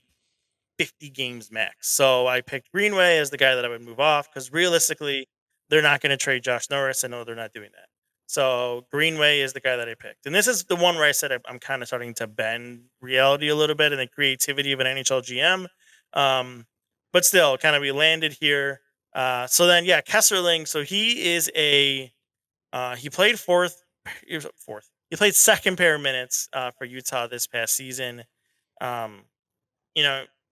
50 games max. So I picked Greenway as the guy that I would move off, because realistically, they're not going to trade Josh Norris. I know they're not doing that. So Greenway is the guy that I picked. And this is the one where I said I'm kind of starting to bend reality a little bit and the creativity of an NHL GM. But still, kind of we landed here. So then, Kesserling. So he is he played fourth. He played second pair of minutes for Utah this past season.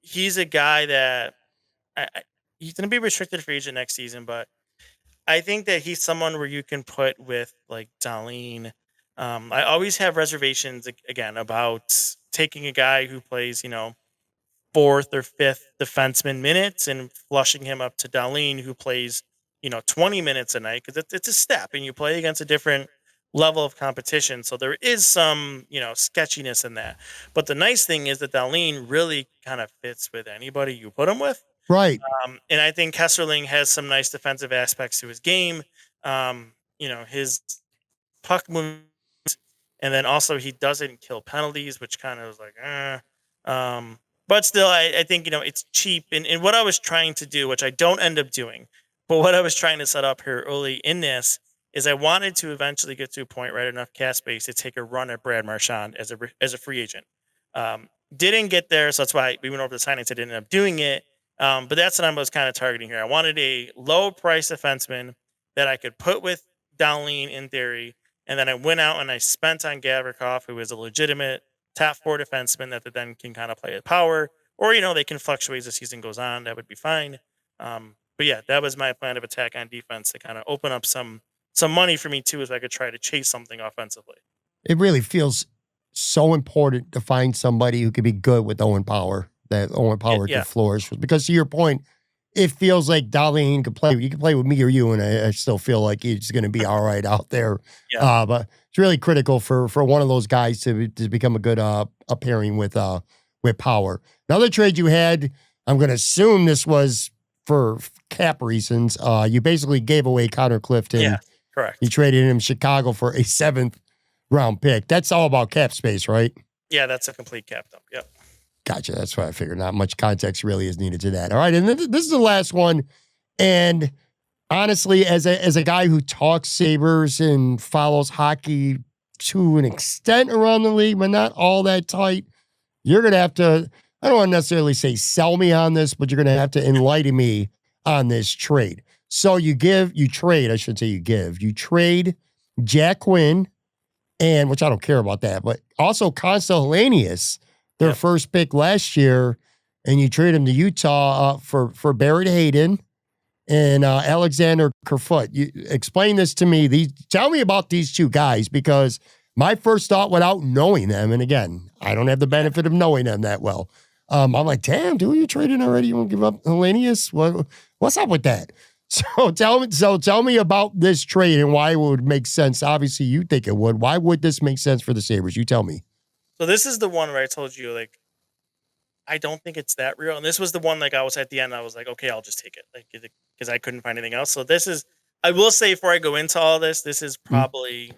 He's a guy that he's going to be restricted free agent next season, but I think that he's someone where you can put with like Dahlin. I always have reservations again about taking a guy who plays, 4th or 5th defenseman minutes and flushing him up to Dahlin, who plays, 20 minutes a night, because it's a step and you play against a different level of competition. So there is some, sketchiness in that. But the nice thing is that Dahlin really kind of fits with anybody you put him with. Right. And I think Kesserling has some nice defensive aspects to his game. His puck movement, and then also he doesn't kill penalties, which kind of was like, but still, I think, it's cheap. And what I was trying to do, which I don't end up doing, but what I was trying to set up here early in this is I wanted to eventually get to a point, right enough cap space to take a run at Brad Marchand as a free agent. Didn't get there, so that's why we went over the signings. I didn't end up doing it. But that's what I was kind of targeting here. I wanted a low price defenseman that I could put with Dahlin in theory. And then I went out and I spent on Gavrikov, who is a legitimate top 4 defenseman that then can kind of play at power, or, they can fluctuate as the season goes on. That would be fine. But yeah, that was my plan of attack on defense, to kind of open up some money for me too, as I could try to chase something offensively. It really feels so important to find somebody who could be good with Owen Power, that Owen Power Yeah. could flourish with. Because to your point, it feels like Dahlin could play. You can play with me or you, and I still feel like he's going to be all right out there. Yeah. But it's really critical for one of those guys to become a good pairing with Power. Another trade you had, I'm going to assume this was for cap reasons. You basically gave away Connor Clifton. Yeah, correct. You traded him Chicago for a 7th round pick. That's all about cap space, right? Yeah, that's a complete cap dump. Yep. Gotcha. That's what I figured. Not much context really is needed to that. All right, and then this is the last one. And honestly, as a guy who talks Sabres and follows hockey to an extent around the league, but not all that tight, you're going to have to, I don't want to necessarily say sell me on this, but you're going to have to enlighten me on this trade. So you trade Jack Quinn, and which I don't care about that, but also Constell Hellenius, their first pick last year, and you trade him to Utah for Barrett Hayden and Alexander Kerfoot. You explain this to me. Tell me about these two guys, because my first thought without knowing them, and again, I don't have the benefit of knowing them that well. I'm like, damn, dude, you trading already? You won't give up Hellenius? What's up with that? So tell me about this trade and why it would make sense. Obviously, you think it would. Why would this make sense for the Sabres? You tell me. So this is the one where I told you, like, I don't think it's that real. And this was the one, like, I was at the end, I was like, okay, I'll just take it, like, because I couldn't find anything else. So this is, I will say before I go into all this is probably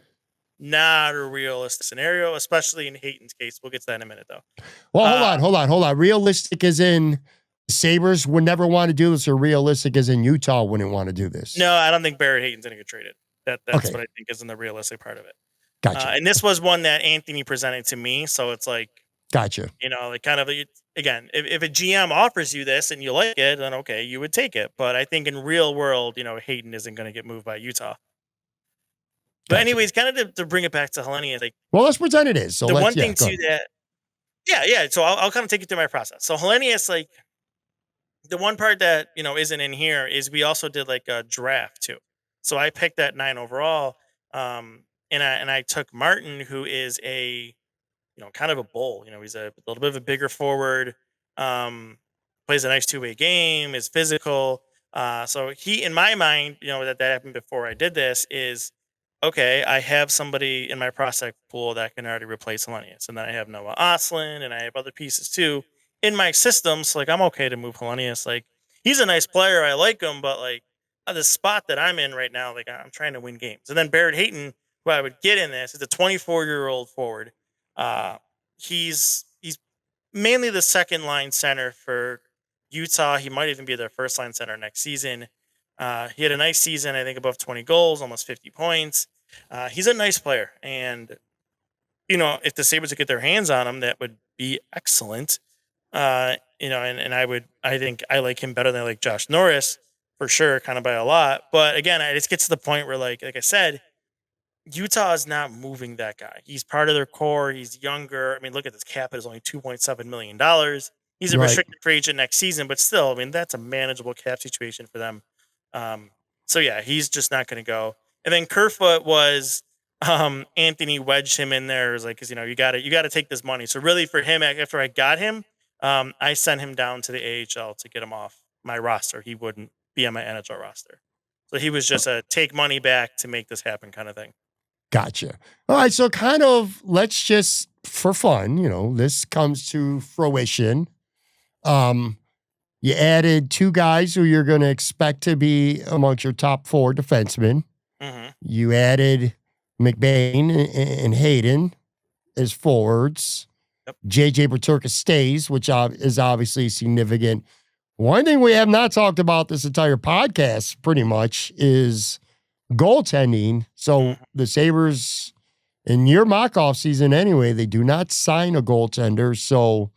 not a realistic scenario, especially in Hayton's case. We'll get to that in a minute, though. Well, hold on. Realistic as in Sabres would never want to do this, or realistic as in Utah wouldn't want to do this? No, I don't think Barrett Hayton's going to get traded. That's okay. What I think isn't the realistic part of it. Gotcha. And this was one that Anthony presented to me, so it's like, gotcha. Like kind of, again, if a GM offers you this and you like it, then okay, you would take it. But I think in real world, Hayton isn't going to get moved by Utah. But anyways, kind of to bring it back to Hellenius, like, well, let's pretend it is. So the one thing too that, yeah. So I'll kind of take you through my process. So Hellenius, like, the one part that isn't in here is we also did like a draft too. So I picked that 9 overall, and I took Martin, who is a kind of a bull. He's a little bit of a bigger forward, plays a nice 2-way game, is physical. So he, in my mind, that happened before I did this, is okay, I have somebody in my prospect pool that can already replace Hellenius. And then I have Noah Ostlund, and I have other pieces too in my system. So, like, I'm okay to move Hellenius. Like, he's a nice player. I like him, but, like, the spot that I'm in right now, like, I'm trying to win games. And then Barrett Hayton, who I would get in this, is a 24-year-old forward. He's mainly the second line center for Utah. He might even be their first line center next season. He had a nice season, I think above 20 goals, almost 50 points. He's a nice player. And, if the Sabres would get their hands on him, that would be excellent. And I think I like him better than I like Josh Norris, for sure, kind of by a lot. But again, I just get to the point where, like I said, Utah is not moving that guy. He's part of their core. He's younger. I mean, look at this cap. It is only $2.7 million. He's a restricted free agent next season, but still, I mean, that's a manageable cap situation for them. So yeah, he's just not going to go. And then Kerfoot was, Anthony wedged him in there. It was like, cause you got to take this money. So really for him, after I got him, I sent him down to the AHL to get him off my roster. He wouldn't be on my NHL roster. So he was just a take money back to make this happen kind of thing. Gotcha. All right. So kind of, let's just, for fun, this comes to fruition. You added 2 guys who you're going to expect to be amongst your top 4 defensemen. Mm-hmm. You added McBain and Hayden as forwards. Yep. JJ Peterka stays, which is obviously significant. One thing we have not talked about this entire podcast pretty much is goaltending. So the Sabres, in your mock-off season anyway, they do not sign a goaltender. So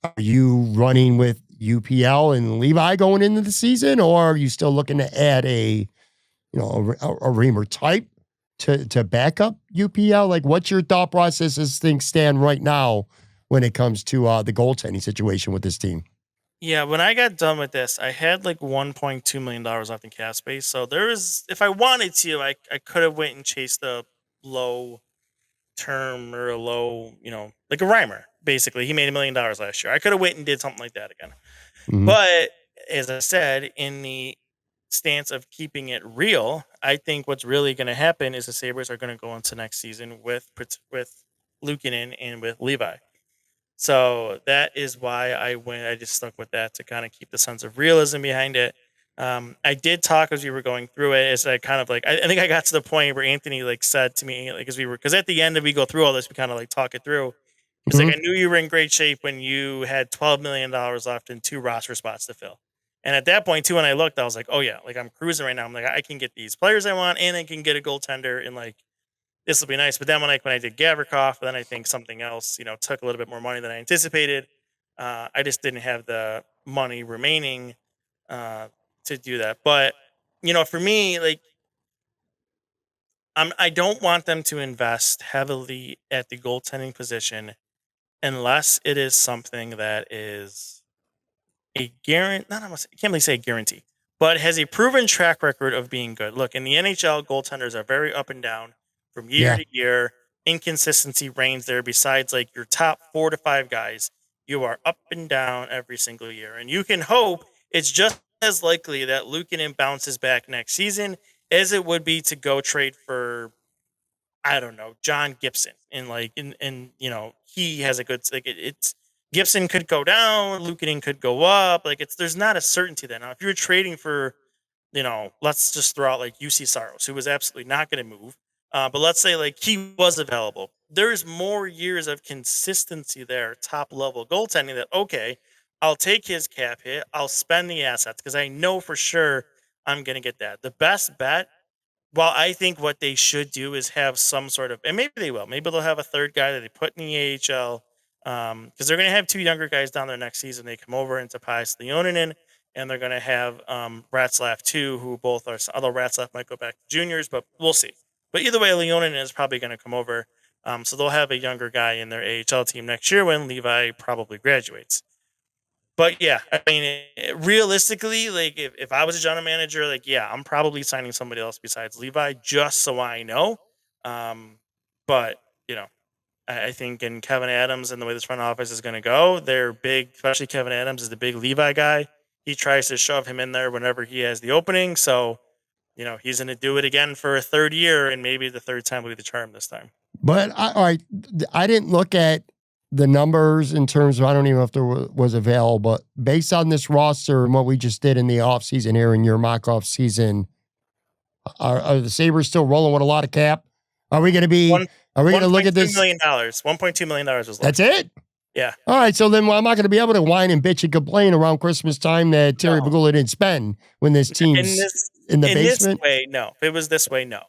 are you running with UPL and Levi going into the season, or are you still looking to add a Reamer type to back up UPL? Like, what's your thought process as things stand right now when it comes to the goaltending situation with this team. Yeah, when I got done with this, I had like $1.2 million left in cap space. So there is, if I wanted to, I could have went and chased a low term or a low, like a Reimer. Basically, he made $1 million last year. I could have went and did something like that again. Mhm. But as I said, in the stance of keeping it real, I think what's really going to happen is the Sabres are going to go into next season with Luukkonen and with Levi. So that is why I just stuck with that to kind of keep the sense of realism behind it. I did talk as we were going through it. As I kind of like, I think I got to the point where Anthony like said to me, like, because at the end of we go through all this, we kind of like talk it through. It's like I knew you were in great shape when you had $12 million left and 2 roster spots to fill. And at that point too, when I looked, I was like, oh yeah, like I'm cruising right now. I'm like, I can get these players I want, and I can get a goaltender, and like this will be nice. But then when I did Gavrikov, then I think something else, took a little bit more money than I anticipated. I just didn't have the money remaining to do that. But for me, like I don't want them to invest heavily at the goaltending position unless it is something that is a guarantee. I can't really say guarantee, but has a proven track record of being good. Look, in the NHL, goaltenders are very up and down from year to year. Inconsistency reigns there. Besides, like your top 4 to 5 guys, you are up and down every single year, and you can hope it's just as likely that Luukkonen bounces back next season as it would be to go trade for, I don't know, John Gibson, and he has a good it's Gibson could go down, Luukkonen could go up. Like there's not a certainty there. Now, if you're trading for, let's just throw out like UC Saros, who was absolutely not going to move. But let's say like he was available. There's more years of consistency there, top level goaltending that, okay, I'll take his cap hit. I'll spend the assets because I know for sure I'm going to get that. The best bet, well, I think what they should do is have some sort of, and maybe they will. Maybe they'll have a third guy that they put in the AHL because they're going to have 2 younger guys down there next season. They come over into Pius Leoninen, and they're going to have Ratzlaff too, who both are, although Ratzlaff might go back to juniors, but we'll see. But either way, Leoninen is probably going to come over. So they'll have a younger guy in their AHL team next year when Levi probably graduates. But yeah, I mean, realistically, like if I was a general manager, like, yeah, I'm probably signing somebody else besides Levi just so I know. But, I think in Kevyn Adams and the way this front office is going to go, they're big, especially Kevyn Adams is the big Levi guy. He tries to shove him in there whenever he has the opening. So, he's going to do it again for a 3rd year, and maybe the 3rd time will be the charm this time. But all right, I didn't look at the numbers in terms of, I don't even know if there was available, but based on this roster and what we just did in the offseason here in your mock offseason, are the Sabres still rolling with a lot of cap? Are we going to be, are we going to look at this? $1.2 million was left. That's it? Yeah. All right. So then I'm not going to be able to whine and bitch and complain around Christmas time that Terry Pegula didn't spend when this team's in the basement. This way, no. If it was this way, no.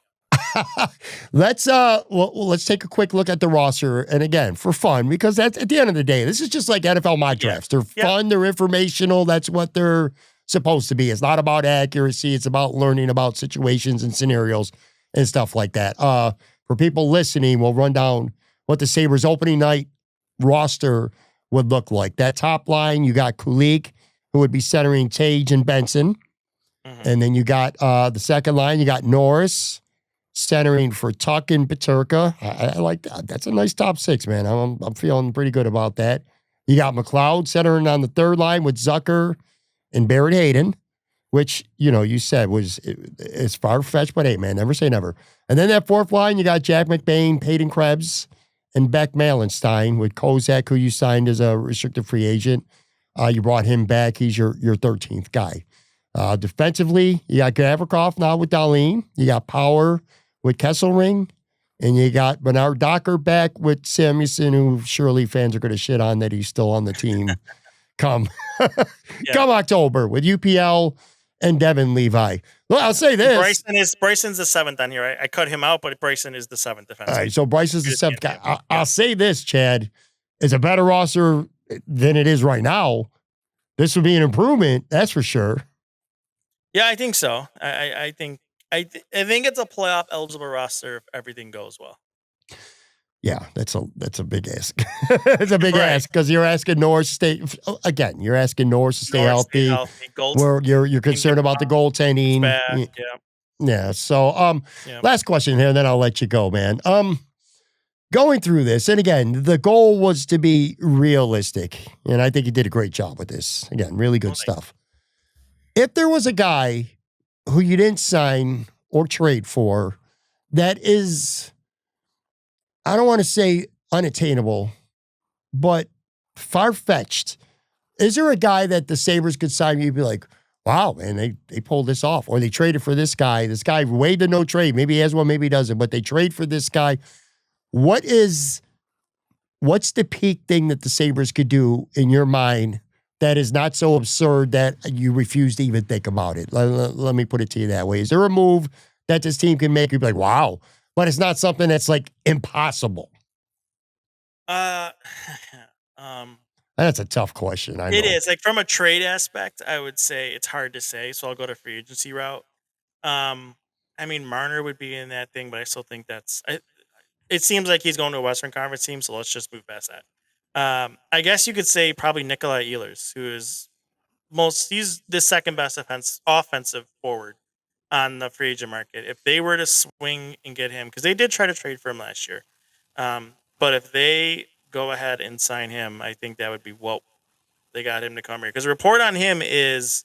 Let's take a quick look at the roster, and again, for fun, because that's at the end of the day, this is just like NFL mock drafts. They're fun, they're informational. That's what they're supposed to be. It's not about accuracy. It's about learning about situations and scenarios and stuff like that. For people listening, we'll run down what the Sabres opening night roster would look like. That top line, you got Kulik, who would be centering Tage and Benson. And then you got the second line, you got Norris centering for Tuch and Peterka. I like that. That's a nice top 6, man. I'm feeling pretty good about that. You got McLeod centering on the third line with Zucker and Barrett Hayden, which, you said it's far-fetched, but hey, man, never say never. And then that fourth line, you got Jack McBain, Peyton Krebs, and Beck Malenstein with Kozak, who you signed as a restricted free agent. You brought him back. He's your 13th guy. Defensively, you got Gavrikov now with Dahlin. You got Power with Kesselring, and you got Bernard Docker back with Samuelson, who surely fans are going to shit on that he's still on the team come October with UPL and Devin Levi. Well, I'll say this. Bryson's the 7th on here. I cut him out, but Bryson is the 7th defenseman. All right, so Bryson's the 7th guy. I'll say this, Chad, is a better roster than it is right now. This would be an improvement, that's for sure. Yeah, I think so. I think it's a playoff eligible roster if everything goes well. Yeah, that's a big ask. It's a big ask because you're asking Norris to stay again. You're asking Norris to stay healthy. Where you're concerned about the goaltending. Back, yeah. So, yeah. last question here, and then I'll let you go, man. Going through this, and again, the goal was to be realistic, and I think you did a great job with this. Again, really good stuff. If there was a guy who you didn't sign or trade for that is, I don't want to say unattainable, but far-fetched, is there a guy that the Sabres could sign? You'd be like, wow, man, they pulled this off. Or they traded for this guy. This guy waived a no trade. Maybe he has one, maybe he doesn't, but they trade for this guy. What's the peak thing that the Sabres could do in your mind that is not so absurd that you refuse to even think about it? Let me put it to you that way. Is there a move that this team can make? You'd be like, wow. But it's not something that's like impossible. That's a tough question. I know. It is. Like from a trade aspect, I would say it's hard to say. So I'll go to free agency route. I mean, Marner would be in that thing, but I still think it seems like he's going to a Western Conference team. So let's just move past that. I guess you could say probably Nikolai Ehlers, who is he's the second best offensive forward on the free agent market. If they were to swing and get him, because they did try to trade for him last year. But if they go ahead and sign him, I think that would be, whoa, they got him to come here. Because the report on him is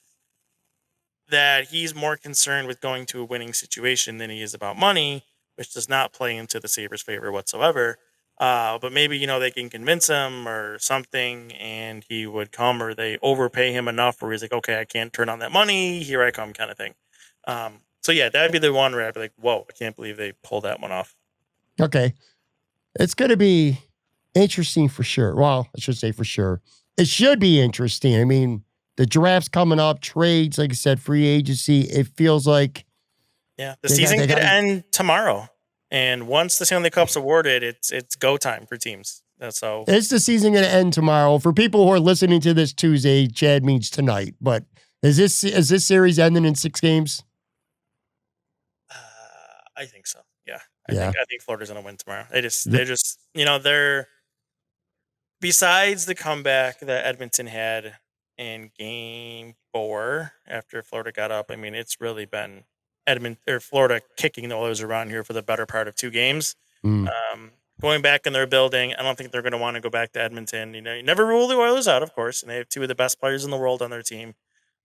that he's more concerned with going to a winning situation than he is about money, which does not play into the Sabres' favor whatsoever. But maybe, they can convince him or something, and he would come, or they overpay him enough where he's like, okay, I can't turn on that money. Here I come, kind of thing. So yeah, that'd be the one where I'd be like, whoa, I can't believe they pulled that one off. Okay. It's going to be interesting for sure. Well, I should say for sure. It should be interesting. I mean, the draft's coming up, trades, like I said, free agency. It feels like. Yeah, the season could end tomorrow. And once the Stanley Cup's awarded, it's go time for teams. That's how. Is the season going to end tomorrow? For people who are listening to this Tuesday, Chad means tonight. But is this series ending in 6 games? I think so. Yeah. I think Florida's going to win tomorrow. They're besides the comeback that Edmonton had in game 4 after Florida got up. I mean, it's really been Florida kicking the Oilers around here for the better part of 2 games. Going back in their building, I don't think they're going to want to go back to Edmonton. You never rule the Oilers out, of course, and they have 2 of the best players in the world on their team.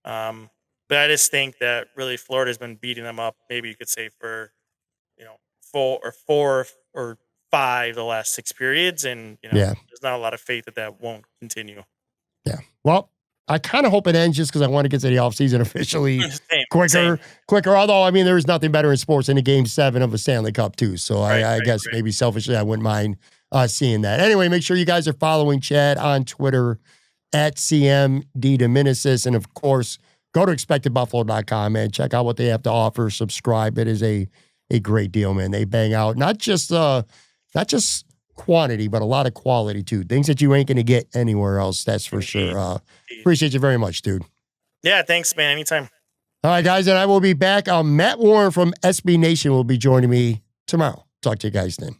But I just think that really Florida's been beating them up. Maybe you could say for 4 or 5 the last 6 periods, and there's not a lot of faith that won't continue. Yeah. Well, I kind of hope it ends just because I want to get to the offseason officially quicker. Although, I mean, there's nothing better in sports than a Game 7 of a Stanley Cup too. So I guess maybe selfishly I wouldn't mind seeing that. Anyway, make sure you guys are following Chad on Twitter at CM DeDominicis, and of course, go to expectedbuffalo.com and check out what they have to offer. Subscribe. It is a great deal, man. They bang out not just quantity, but a lot of quality too. Things that you ain't going to get anywhere else. That's for sure. Appreciate you very much, dude. Yeah, thanks, man. Anytime. All right, guys, and I will be back. Matt Warren from SB Nation will be joining me tomorrow. Talk to you guys then.